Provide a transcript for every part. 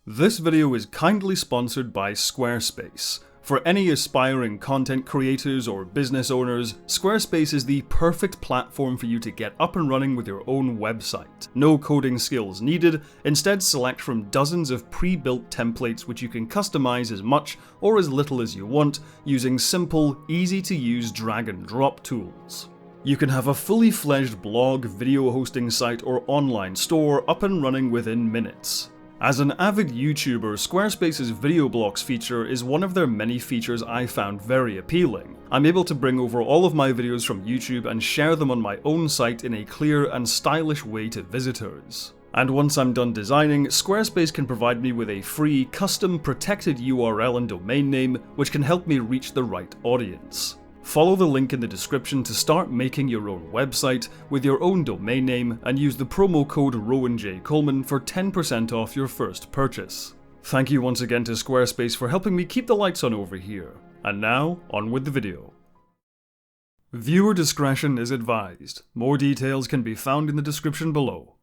This video is kindly sponsored by Squarespace. For any aspiring content creators or business owners, Squarespace is the perfect platform for you to get up and running with your own website. No coding skills needed, instead select from dozens of pre-built templates which you can customize as much or as little as you want using simple, easy-to-use drag and drop tools. You can have a fully fledged blog, video hosting site, or online store up and running within minutes. As an avid YouTuber, Squarespace's video blocks feature is one of their many features I found very appealing. I'm able to bring over all of my videos from YouTube and share them on my own site in a clear and stylish way to visitors. And once I'm done designing, Squarespace can provide me with a free, custom, protected URL and domain name which can help me reach the right audience. Follow the link in the description to start making your own website with your own domain name and use the promo code rowanjcoleman for 10% off your first purchase. Thank you once again to Squarespace for helping me keep the lights on over here. And now, on with the video. Viewer discretion is advised. More details can be found in the description below.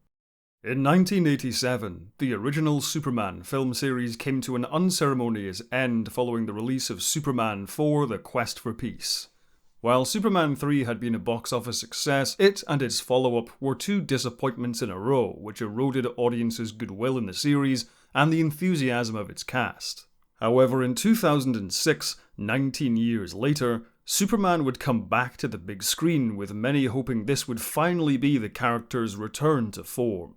In 1987, the original Superman film series came to an unceremonious end following the release of Superman 4: The Quest for Peace. While Superman 3 had been a box office success, it and its follow-up were two disappointments in a row which eroded audiences' goodwill in the series and the enthusiasm of its cast. However, in 2006, 19 years later, Superman would come back to the big screen, with many hoping this would finally be the character's return to form.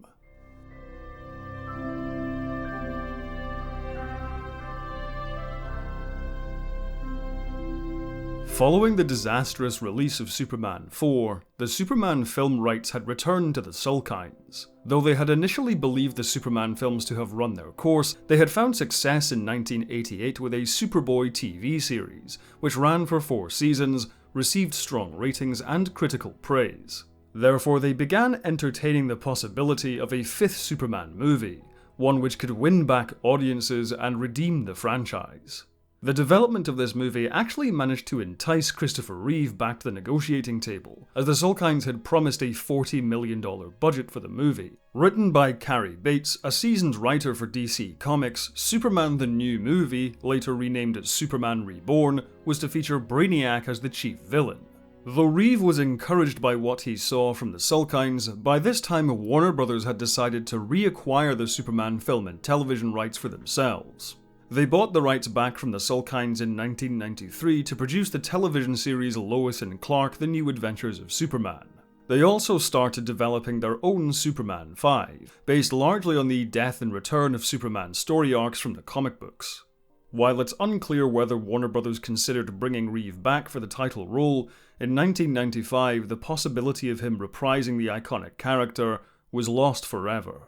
Following the disastrous release of Superman 4, the Superman film rights had returned to the Salkinds. Though they had initially believed the Superman films to have run their course, they had found success in 1988 with a Superboy TV series, which ran for 4 seasons, received strong ratings and critical praise. Therefore, they began entertaining the possibility of a 5th Superman movie, one which could win back audiences and redeem the franchise. The development of this movie actually managed to entice Christopher Reeve back to the negotiating table, as the Salkinds had promised a $40 million budget for the movie. Written by Cary Bates, a seasoned writer for DC Comics, Superman the New Movie, later renamed as Superman Reborn, was to feature Brainiac as the chief villain. Though Reeve was encouraged by what he saw from the Salkinds, by this time Warner Brothers had decided to reacquire the Superman film and television rights for themselves. They bought the rights back from the Salkinds in 1993 to produce the television series Lois and Clark: The New Adventures of Superman. They also started developing their own Superman 5, based largely on the death and return of Superman story arcs from the comic books. While it's unclear whether Warner Brothers considered bringing Reeve back for the title role, in 1995 the possibility of him reprising the iconic character was lost forever.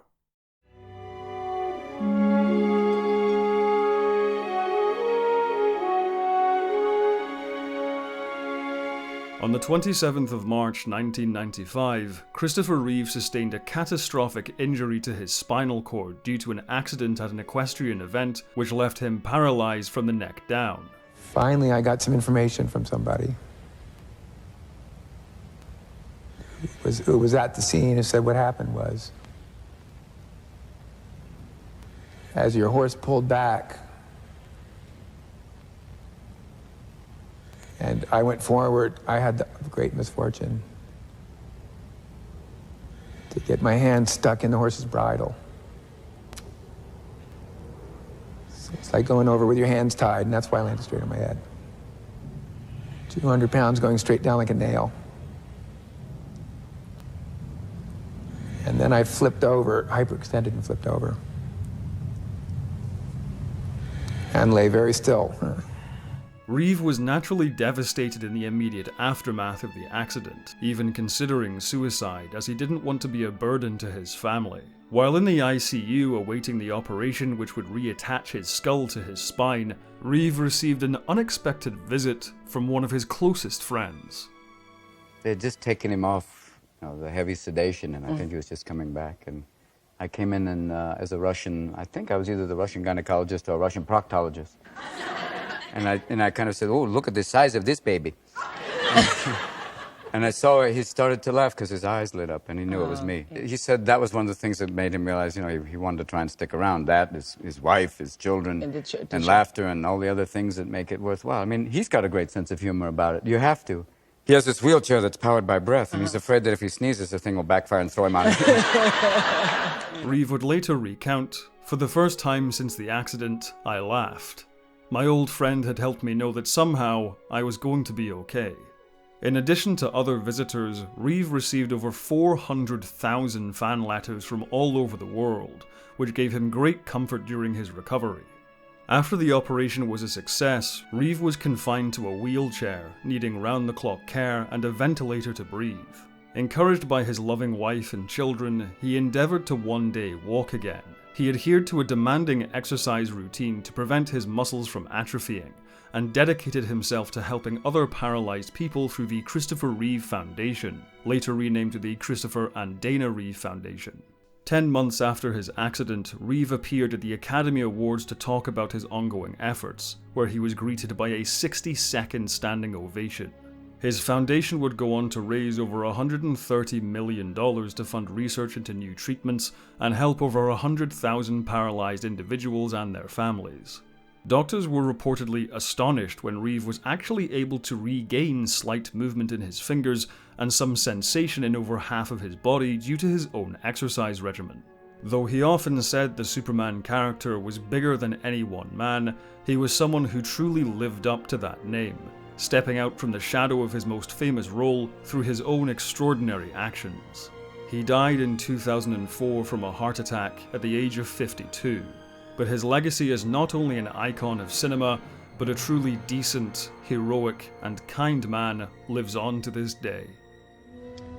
On the 27th of March 1995, Christopher Reeve sustained a catastrophic injury to his spinal cord due to an accident at an equestrian event which left him paralyzed from the neck down. Finally, I got some information from somebody who was at the scene, who said what happened was, as your horse pulled back, and I went forward, I had the great misfortune to get my hand stuck in the horse's bridle. So it's like going over with your hands tied, and that's why I landed straight on my head. 200 pounds going straight down like a nail. And then I flipped over, hyperextended and flipped over. And lay very still. Reeve was naturally devastated in the immediate aftermath of the accident, even considering suicide, as he didn't want to be a burden to his family. While in the ICU awaiting the operation which would reattach his skull to his spine, Reeve received an unexpected visit from one of his closest friends. They had just taken him off, the heavy sedation, and I think he was just coming back. And I came in and, as a Russian, I think I was either the Russian gynecologist or a Russian proctologist. And I kind of said, oh, look at the size of this baby. And I saw it, he started to laugh because his eyes lit up and he knew it was me. He said that was one of the things that made him realize, you know, he wanted to try and stick around. That, his wife, his children, and laughter and all the other things that make it worthwhile. I mean, he's got a great sense of humor about it. You have to. He has this wheelchair that's powered by breath, and he's afraid that if he sneezes, the thing will backfire and throw him out. Reeve would later recount, "For the first time since the accident, I laughed. My old friend had helped me know that somehow I was going to be okay." In addition to other visitors, Reeve received over 400,000 fan letters from all over the world, which gave him great comfort during his recovery. After the operation was a success, Reeve was confined to a wheelchair, needing round-the-clock care and a ventilator to breathe. Encouraged by his loving wife and children, he endeavoured to one day walk again. He adhered to a demanding exercise routine to prevent his muscles from atrophying, and dedicated himself to helping other paralysed people through the Christopher Reeve Foundation, later renamed to the Christopher and Dana Reeve Foundation. 10 months after his accident, Reeve appeared at the Academy Awards to talk about his ongoing efforts, where he was greeted by a 60-second standing ovation. His foundation would go on to raise over $130 million to fund research into new treatments and help over 100,000 paralysed individuals and their families. Doctors were reportedly astonished when Reeve was actually able to regain slight movement in his fingers and some sensation in over half of his body due to his own exercise regimen. Though he often said the Superman character was bigger than any one man, he was someone who truly lived up to that name, stepping out from the shadow of his most famous role through his own extraordinary actions. He died in 2004 from a heart attack at the age of 52. But his legacy as not only an icon of cinema, but a truly decent, heroic, and kind man lives on to this day.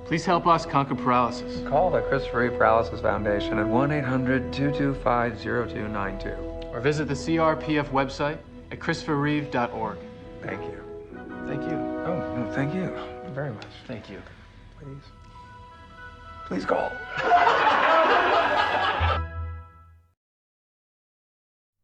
Please help us conquer paralysis. Call the Christopher Reeve Paralysis Foundation at 1-800-225-0292. Or visit the CRPF website at christopherreeve.org. Thank you. Thank you. Oh, no, thank you very much. Thank you. Please. Please call.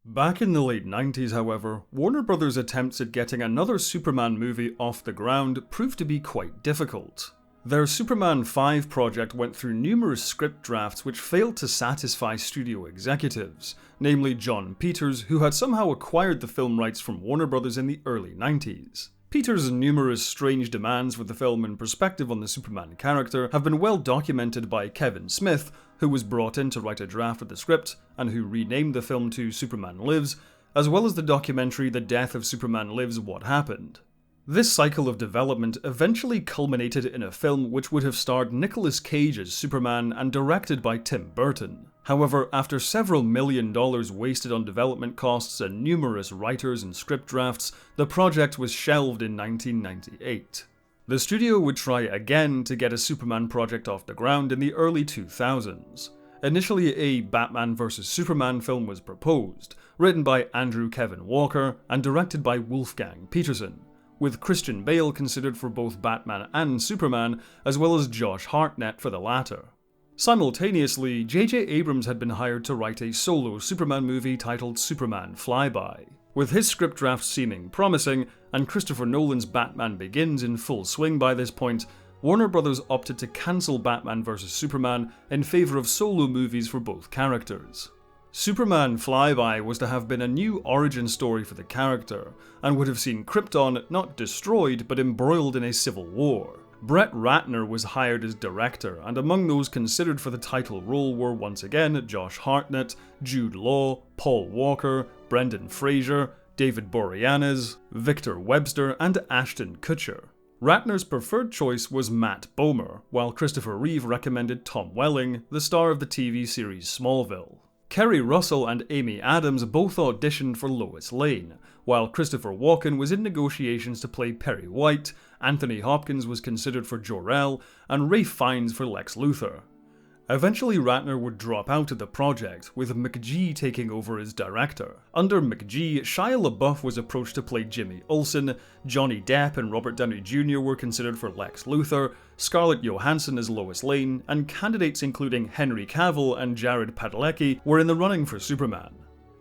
Back in the late 90s, however, Warner Brothers' attempts at getting another Superman movie off the ground proved to be quite difficult. Their Superman 5 project went through numerous script drafts which failed to satisfy studio executives, namely John Peters, who had somehow acquired the film rights from Warner Brothers in the early 90s. Peters' numerous strange demands for the film and perspective on the Superman character have been well documented by Kevin Smith, who was brought in to write a draft of the script and who renamed the film to Superman Lives, as well as the documentary The Death of Superman Lives: What Happened. This cycle of development eventually culminated in a film which would have starred Nicolas Cage as Superman and directed by Tim Burton. However, after several $1 million wasted on development costs and numerous writers and script drafts, the project was shelved in 1998. The studio would try again to get a Superman project off the ground in the early 2000s. Initially, a Batman vs Superman film was proposed, written by Andrew Kevin Walker and directed by Wolfgang Peterson, with Christian Bale considered for both Batman and Superman, as well as Josh Hartnett for the latter. Simultaneously, J.J. Abrams had been hired to write a solo Superman movie titled Superman Flyby. With his script draft seeming promising, and Christopher Nolan's Batman Begins in full swing by this point, Warner Brothers opted to cancel Batman vs Superman in favour of solo movies for both characters. Superman Flyby was to have been a new origin story for the character, and would have seen Krypton not destroyed but embroiled in a civil war. Brett Ratner was hired as director, and among those considered for the title role were once again Josh Hartnett, Jude Law, Paul Walker, Brendan Fraser, David Boreanaz, Victor Webster, and Ashton Kutcher. Ratner's preferred choice was Matt Bomer, while Christopher Reeve recommended Tom Welling, the star of the TV series Smallville. Kerry Russell and Amy Adams both auditioned for Lois Lane, while Christopher Walken was in negotiations to play Perry White, Anthony Hopkins was considered for Jor-El, and Ralph Fiennes for Lex Luthor. Eventually, Ratner would drop out of the project, with McGee taking over as director. Under McGee, Shia LaBeouf was approached to play Jimmy Olsen, Johnny Depp and Robert Downey Jr. were considered for Lex Luthor, Scarlett Johansson as Lois Lane, and candidates including Henry Cavill and Jared Padalecki were in the running for Superman.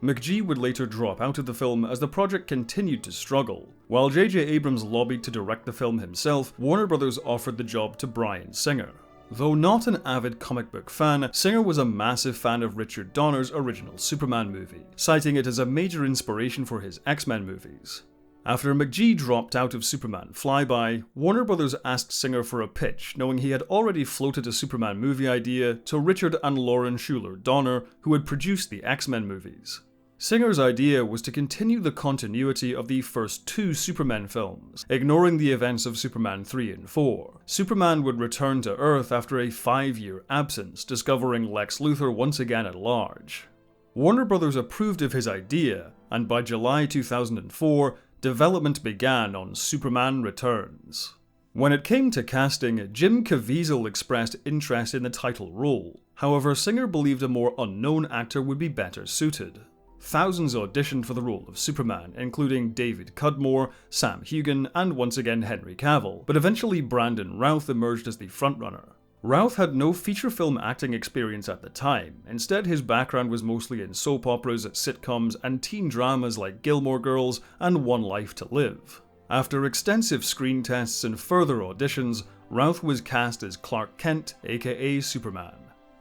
McG would later drop out of the film as the project continued to struggle. While J.J. Abrams lobbied to direct the film himself, Warner Brothers offered the job to Bryan Singer. Though not an avid comic book fan, Singer was a massive fan of Richard Donner's original Superman movie, citing it as a major inspiration for his X-Men movies. After McG dropped out of Superman Flyby, Warner Brothers asked Singer for a pitch, knowing he had already floated a Superman movie idea to Richard and Lauren Schuler Donner, who had produced the X-Men movies. Singer's idea was to continue the continuity of the first two Superman films, ignoring the events of Superman 3 and 4. Superman would return to Earth after a 5-year absence, discovering Lex Luthor once again at large. Warner Brothers approved of his idea, and by July 2004, development began on Superman Returns. When it came to casting, Jim Caviezel expressed interest in the title role. However, Singer believed a more unknown actor would be better suited. Thousands auditioned for the role of Superman, including David Cudmore, Sam Heughan, and once again Henry Cavill, but eventually Brandon Routh emerged as the frontrunner. Routh had no feature film acting experience at the time. Instead, his background was mostly in soap operas, sitcoms, and teen dramas like Gilmore Girls and One Life to Live. After extensive screen tests and further auditions, Routh was cast as Clark Kent, aka Superman.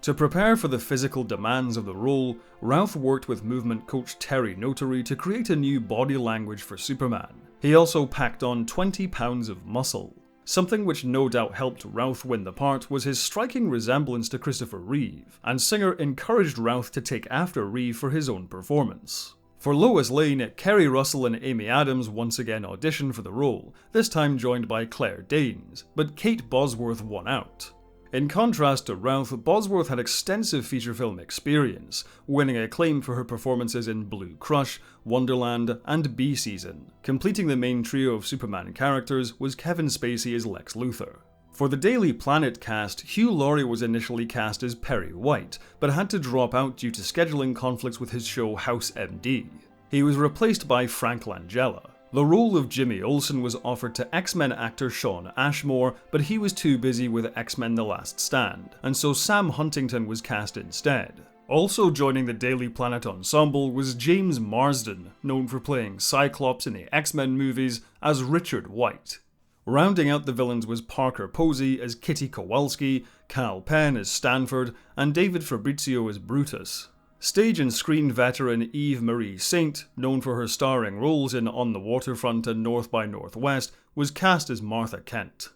To prepare for the physical demands of the role, Routh worked with movement coach Terry Notary to create a new body language for Superman. He also packed on 20 pounds of muscle. Something which no doubt helped Routh win the part was his striking resemblance to Christopher Reeve, and Singer encouraged Routh to take after Reeve for his own performance. For Lois Lane, Kerry Russell and Amy Adams once again auditioned for the role, this time joined by Claire Danes, but Kate Bosworth won out. In contrast to Routh, Bosworth had extensive feature film experience, winning acclaim for her performances in Blue Crush, Wonderland, and B Season. Completing the main trio of Superman characters was Kevin Spacey as Lex Luthor. For the Daily Planet cast, Hugh Laurie was initially cast as Perry White, but had to drop out due to scheduling conflicts with his show House MD. He was replaced by Frank Langella. The role of Jimmy Olsen was offered to X-Men actor Shawn Ashmore, but he was too busy with X-Men The Last Stand, and so Sam Huntington was cast instead. Also joining the Daily Planet ensemble was James Marsden, known for playing Cyclops in the X-Men movies, as Richard White. Rounding out the villains was Parker Posey as Kitty Kowalski, Kal Penn as Stanford, and David Fabrizio as Brutus. Stage and screen veteran Eve Marie Saint, known for her starring roles in On the Waterfront and North by Northwest, was cast as Martha Kent.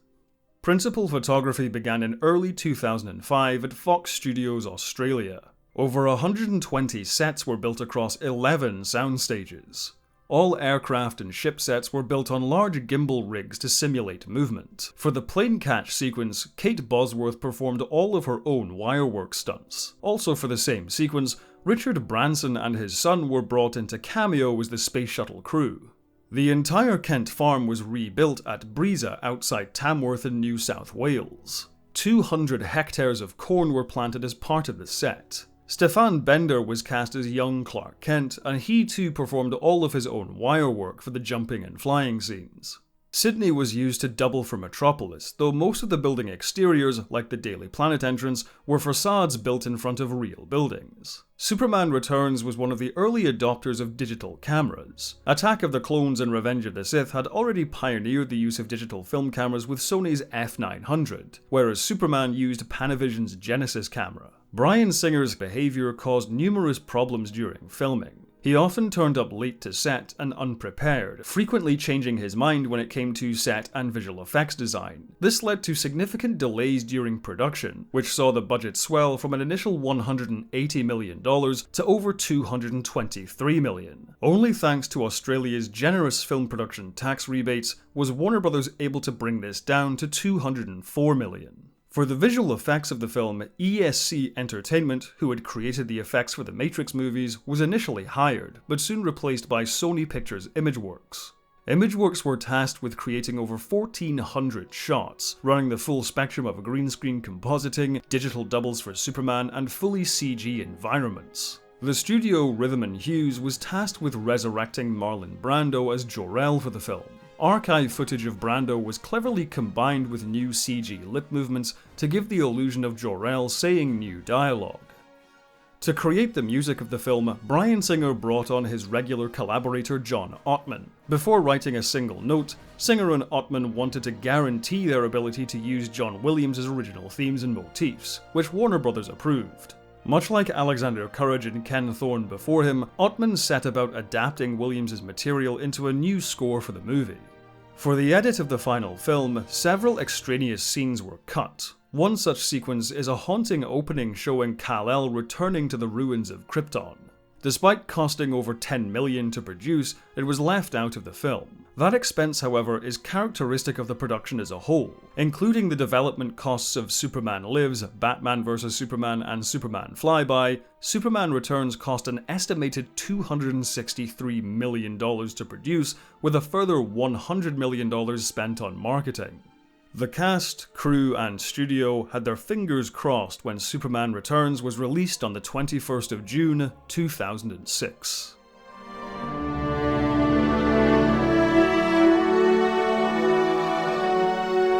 Principal photography began in early 2005 at Fox Studios Australia. Over 120 sets were built across 11 sound stages. All aircraft and ship sets were built on large gimbal rigs to simulate movement. For the plane catch sequence, Kate Bosworth performed all of her own wirework stunts. Also for the same sequence, Richard Branson and his son were brought in to cameo as the space shuttle crew. The entire Kent farm was rebuilt at Breeza outside Tamworth in New South Wales. 200 hectares of corn were planted as part of the set. Stefan Bender was cast as young Clark Kent, and he too performed all of his own wirework for the jumping and flying scenes. Sydney was used to double for Metropolis, though most of the building exteriors, like the Daily Planet entrance, were facades built in front of real buildings. Superman Returns was one of the early adopters of digital cameras. Attack of the Clones and Revenge of the Sith had already pioneered the use of digital film cameras with Sony's F900, whereas Superman used Panavision's Genesis camera. Bryan Singer's behaviour caused numerous problems during filming. He often turned up late to set and unprepared, frequently changing his mind when it came to set and visual effects design. This led to significant delays during production, which saw the budget swell from an initial $180 million to over $223 million. Only thanks to Australia's generous film production tax rebates was Warner Brothers able to bring this down to $204 million. For the visual effects of the film, ESC Entertainment, who had created the effects for the Matrix movies, was initially hired, but soon replaced by Sony Pictures Imageworks. Imageworks were tasked with creating over 1,400 shots, running the full spectrum of green screen compositing, digital doubles for Superman, and fully CG environments. The studio Rhythm and Hughes was tasked with resurrecting Marlon Brando as Jor-El for the film. Archive footage of Brando was cleverly combined with new CG lip movements to give the illusion of Jor-El saying new dialogue. To create the music of the film, Bryan Singer brought on his regular collaborator John Ottman. Before writing a single note, Singer and Ottman wanted to guarantee their ability to use John Williams' original themes and motifs, which Warner Brothers approved. Much like Alexander Courage and Ken Thorne before him, Ottman set about adapting Williams' material into a new score for the movie. For the edit of the final film, several extraneous scenes were cut. One such sequence is a haunting opening showing Kal-El returning to the ruins of Krypton. Despite costing over $10 million to produce, it was left out of the film. That expense, however, is characteristic of the production as a whole, including the development costs of Superman Lives, Batman vs Superman, and Superman Flyby. Superman Returns cost an estimated $263 million to produce, with a further $100 million spent on marketing. The cast, crew, and studio had their fingers crossed when Superman Returns was released on the 21st of June, 2006.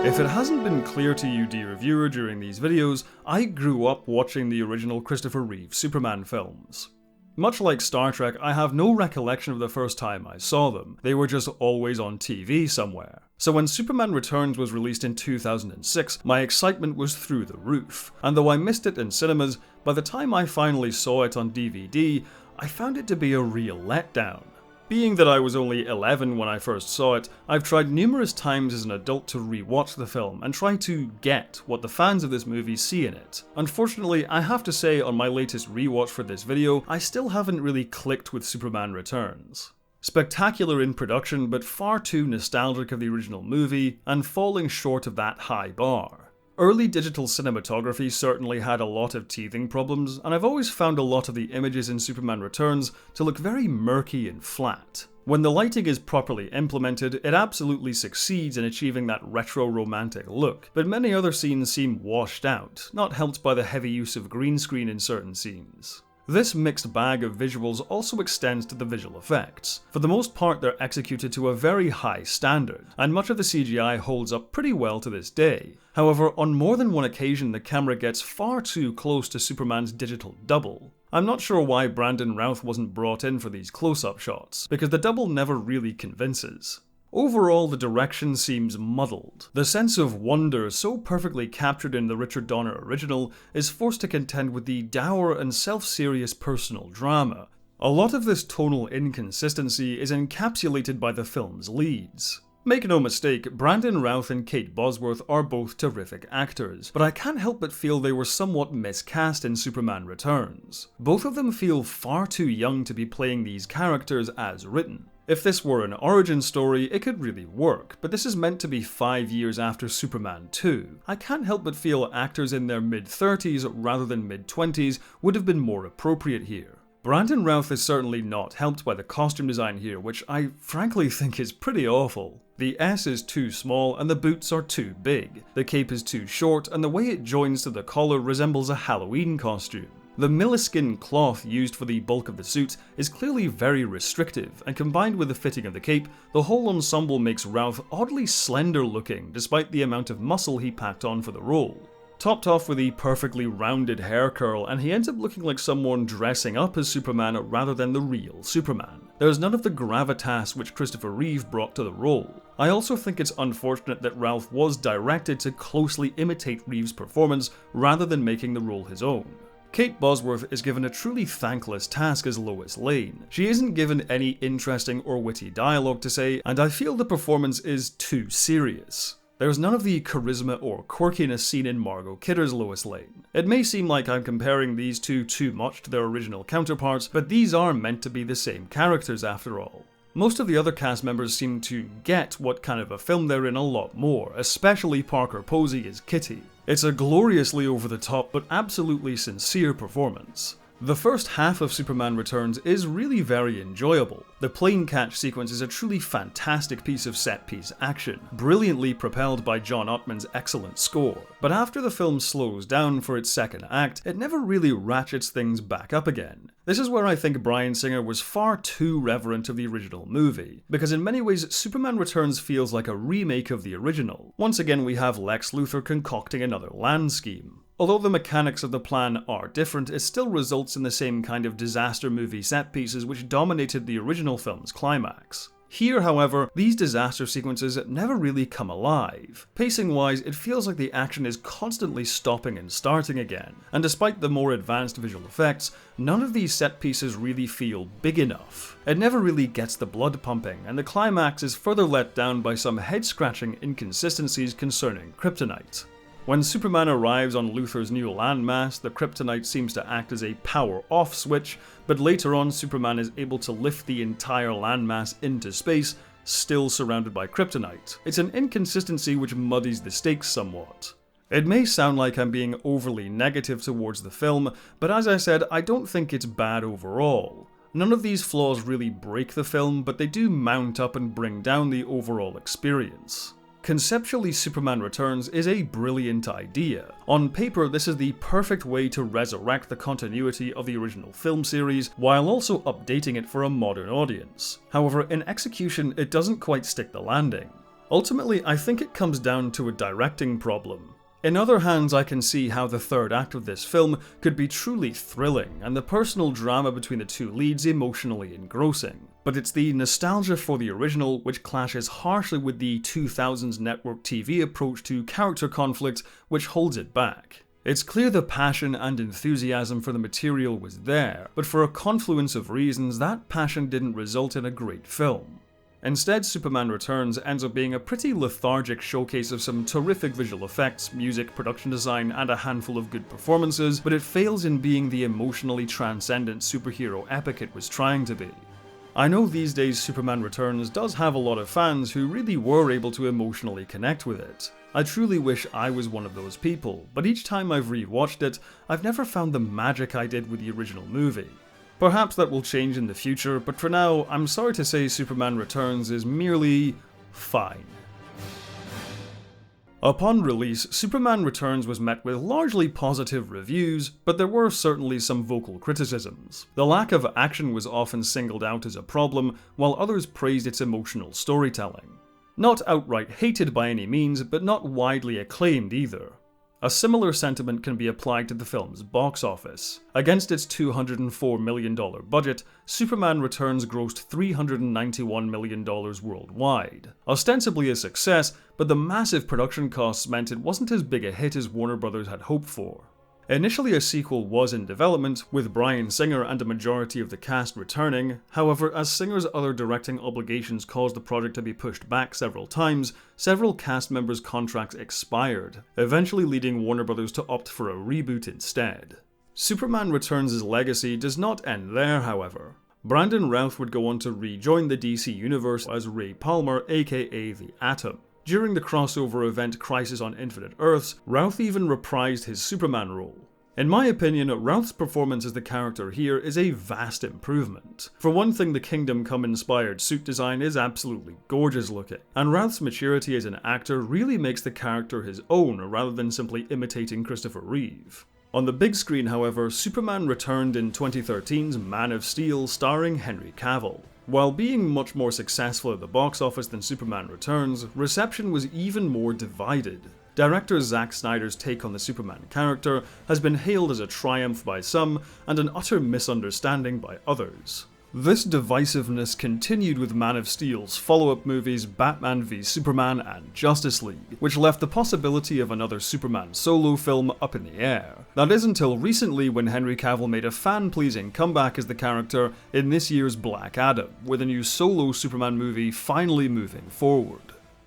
If it hasn't been clear to you, dear viewer, during these videos, I grew up watching the original Christopher Reeve Superman films. Much like Star Trek, I have no recollection of the first time I saw them. They were just always on TV somewhere. So when Superman Returns was released in 2006, my excitement was through the roof. And though I missed it in cinemas, by the time I finally saw it on DVD, I found it to be a real letdown. Being that I was only 11 when I first saw it, I've tried numerous times as an adult to rewatch the film and try to get what the fans of this movie see in it. Unfortunately, I have to say on my latest rewatch for this video, I still haven't really clicked with Superman Returns. Spectacular in production, but far too nostalgic of the original movie, and falling short of that high bar. Early digital cinematography certainly had a lot of teething problems, and I've always found a lot of the images in Superman Returns to look very murky and flat. When the lighting is properly implemented, it absolutely succeeds in achieving that retro-romantic look, but many other scenes seem washed out, not helped by the heavy use of green screen in certain scenes. This mixed bag of visuals also extends to the visual effects. For the most part, they're executed to a very high standard, and much of the CGI holds up pretty well to this day. However, on more than one occasion the camera gets far too close to Superman's digital double. I'm not sure why Brandon Routh wasn't brought in for these close-up shots, because the double never really convinces. Overall, the direction seems muddled. The sense of wonder so perfectly captured in the Richard Donner original is forced to contend with the dour and self-serious personal drama. A lot of this tonal inconsistency is encapsulated by the film's leads. Make no mistake, Brandon Routh and Kate Bosworth are both terrific actors, but I can't help but feel they were somewhat miscast in Superman Returns. Both of them feel far too young to be playing these characters as written. If this were an origin story, it could really work, but this is meant to be 5 years after Superman 2. I can't help but feel actors in their mid-30s rather than mid-20s would have been more appropriate here. Brandon Routh is certainly not helped by the costume design here, which I frankly think is pretty awful. The S is too small and the boots are too big, the cape is too short, and the way it joins to the collar resembles a Halloween costume. The milliskin cloth used for the bulk of the suit is clearly very restrictive, and combined with the fitting of the cape, the whole ensemble makes Routh oddly slender looking despite the amount of muscle he packed on for the role. Topped off with a perfectly rounded hair curl, and he ends up looking like someone dressing up as Superman rather than the real Superman. There's none of the gravitas which Christopher Reeve brought to the role. I also think it's unfortunate that Routh was directed to closely imitate Reeve's performance rather than making the role his own. Kate Bosworth is given a truly thankless task as Lois Lane. She isn't given any interesting or witty dialogue to say, and I feel the performance is too serious. There's none of the charisma or quirkiness seen in Margot Kidder's Lois Lane. It may seem like I'm comparing these two too much to their original counterparts, but these are meant to be the same characters after all. Most of the other cast members seem to get what kind of a film they're in a lot more, especially Parker Posey as Kitty. It's a gloriously over-the-top but absolutely sincere performance. The first half of Superman Returns is really very enjoyable. The plane catch sequence is a truly fantastic piece of set-piece action, brilliantly propelled by John Ottman's excellent score. But after the film slows down for its second act, it never really ratchets things back up again. This is where I think Bryan Singer was far too reverent of the original movie, because in many ways Superman Returns feels like a remake of the original. Once again we have Lex Luthor concocting another land scheme. Although the mechanics of the plan are different, it still results in the same kind of disaster movie set pieces which dominated the original film's climax. Here, however, these disaster sequences never really come alive. Pacing-wise, it feels like the action is constantly stopping and starting again, and despite the more advanced visual effects, none of these set pieces really feel big enough. It never really gets the blood pumping, and the climax is further let down by some head-scratching inconsistencies concerning kryptonite. When Superman arrives on Luthor's new landmass, the kryptonite seems to act as a power-off switch, but later on Superman is able to lift the entire landmass into space, still surrounded by kryptonite. It's an inconsistency which muddies the stakes somewhat. It may sound like I'm being overly negative towards the film, but as I said, I don't think it's bad overall. None of these flaws really break the film, but they do mount up and bring down the overall experience. Conceptually, Superman Returns is a brilliant idea. On paper, this is the perfect way to resurrect the continuity of the original film series, while also updating it for a modern audience. However, in execution, it doesn't quite stick the landing. Ultimately, I think it comes down to a directing problem. In other hands, I can see how the third act of this film could be truly thrilling, and the personal drama between the two leads emotionally engrossing. But it's the nostalgia for the original which clashes harshly with the 2000s network TV approach to character conflict which holds it back. It's clear the passion and enthusiasm for the material was there, but for a confluence of reasons, that passion didn't result in a great film. Instead, Superman Returns ends up being a pretty lethargic showcase of some terrific visual effects, music, production design, and a handful of good performances, but it fails in being the emotionally transcendent superhero epic it was trying to be. I know these days Superman Returns does have a lot of fans who really were able to emotionally connect with it. I truly wish I was one of those people, but each time I've rewatched it, I've never found the magic I did with the original movie. Perhaps that will change in the future, but for now, I'm sorry to say Superman Returns is merely fine. Upon release, Superman Returns was met with largely positive reviews, but there were certainly some vocal criticisms. The lack of action was often singled out as a problem, while others praised its emotional storytelling. Not outright hated by any means, but not widely acclaimed either. A similar sentiment can be applied to the film's box office. Against its $204 million budget, Superman Returns grossed $391 million worldwide. Ostensibly a success, but the massive production costs meant it wasn't as big a hit as Warner Bros. Had hoped for. Initially, a sequel was in development, with Bryan Singer and a majority of the cast returning. However, as Singer's other directing obligations caused the project to be pushed back several times, several cast members' contracts expired, eventually leading Warner Bros. To opt for a reboot instead. Superman Returns' legacy does not end there, however. Brandon Routh would go on to rejoin the DC Universe as Ray Palmer, aka the Atom. During the crossover event Crisis on Infinite Earths, Routh even reprised his Superman role. In my opinion, Routh's performance as the character here is a vast improvement. For one thing, the Kingdom Come inspired suit design is absolutely gorgeous looking, and Routh's maturity as an actor really makes the character his own rather than simply imitating Christopher Reeve. On the big screen, however, Superman returned in 2013's Man of Steel starring Henry Cavill. While being much more successful at the box office than Superman Returns, reception was even more divided. Director Zack Snyder's take on the Superman character has been hailed as a triumph by some and an utter misunderstanding by others. This divisiveness continued with Man of Steel's follow-up movies Batman v Superman and Justice League, which left the possibility of another Superman solo film up in the air. That is until recently when Henry Cavill made a fan-pleasing comeback as the character in this year's Black Adam, with a new solo Superman movie finally moving forward.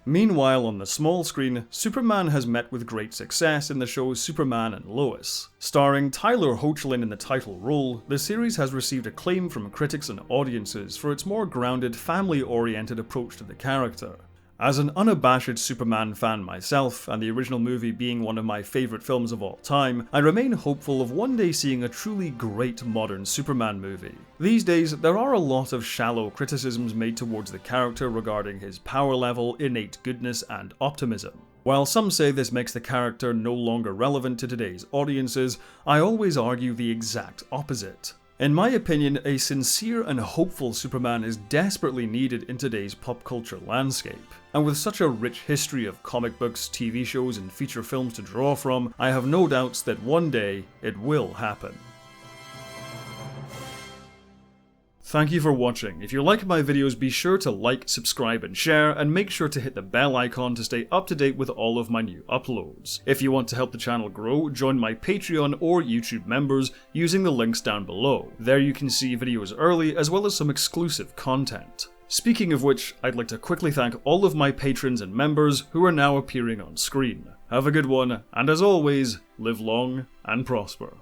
Meanwhile, on the small screen, Superman has met with great success in the shows Superman and Lois. Starring Tyler Hoechlin in the title role, the series has received acclaim from critics and audiences for its more grounded, family-oriented approach to the character. As an unabashed Superman fan myself, and the original movie being one of my favourite films of all time, I remain hopeful of one day seeing a truly great modern Superman movie. These days, there are a lot of shallow criticisms made towards the character regarding his power level, innate goodness, and optimism. While some say this makes the character no longer relevant to today's audiences, I always argue the exact opposite. In my opinion, a sincere and hopeful Superman is desperately needed in today's pop culture landscape. And with such a rich history of comic books, TV shows, and feature films to draw from, I have no doubts that one day it will happen. Thank you for watching. If you like my videos, be sure to like, subscribe, and share, and make sure to hit the bell icon to stay up to date with all of my new uploads. If you want to help the channel grow, join my Patreon or YouTube members using the links down below. There you can see videos early, as well as some exclusive content. Speaking of which, I'd like to quickly thank all of my patrons and members who are now appearing on screen. Have a good one, and as always, live long and prosper.